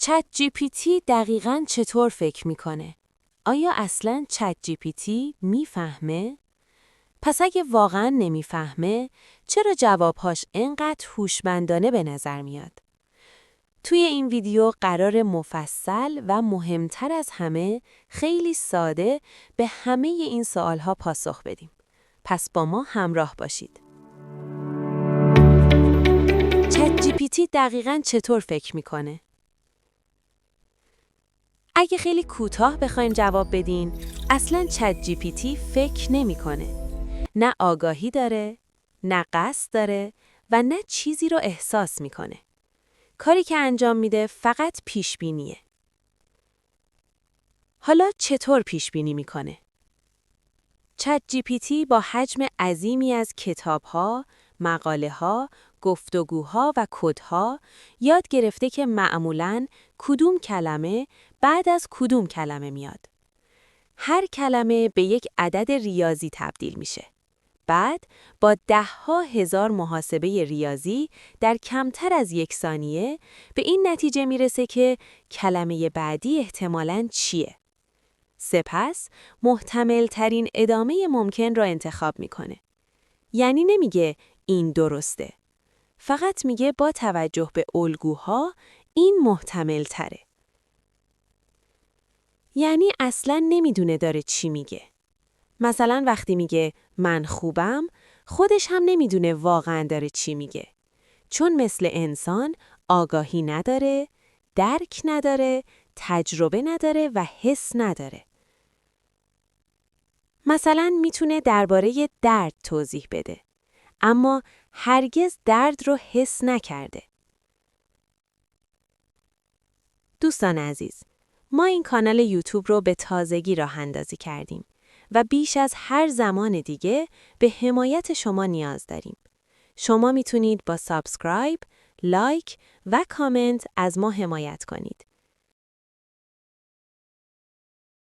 چت جی پی تی دقیقاً چطور فکر میکنه؟ آیا اصلاً چت جی پی تی میفهمه؟ پس اگه واقعاً نمیفهمه، چرا جوابهاش انقدر هوشمندانه به نظر میاد؟ توی این ویدیو قرار مفصل و مهمتر از همه خیلی ساده به همه این سوالها پاسخ بدیم. پس با ما همراه باشید. چت جی پی تی دقیقاً چطور فکر میکنه؟ اگه خیلی کوتاه بخوایم جواب بدین، اصلاً چت جی پی تی فکر نمیکنه. نه آگاهی داره، نه قصد داره و نه چیزی رو احساس میکنه. کاری که انجام میده فقط پیشبینیه. حالا چطور پیشبینی میکنه؟ چت جی پی تی با حجم عظیمی از کتاب‌ها، مقاله‌ها، گفتگوها و کدها یاد گرفته که معمولاً کدوم کلمه بعد از کدوم کلمه میاد. هر کلمه به یک عدد ریاضی تبدیل میشه. بعد با 10,000 محاسبه ریاضی در کمتر از 1 ثانیه به این نتیجه میرسه که کلمه بعدی احتمالاً چیه. سپس محتمل ترین ادامه ممکن را انتخاب میکنه. یعنی نمیگه این درسته. فقط میگه با توجه به الگوها این محتمل تره. یعنی اصلاً نمیدونه داره چی میگه. مثلا وقتی میگه من خوبم، خودش هم نمیدونه واقعاً داره چی میگه. چون مثل انسان آگاهی نداره، درک نداره، تجربه نداره و حس نداره. مثلا میتونه درباره درد توضیح بده، اما هرگز درد رو حس نکرده. دوستان عزیز، ما این کانال یوتیوب رو به تازگی راه اندازی کردیم و بیش از هر زمان دیگه به حمایت شما نیاز داریم. شما میتونید با سابسکرایب، لایک و کامنت از ما حمایت کنید.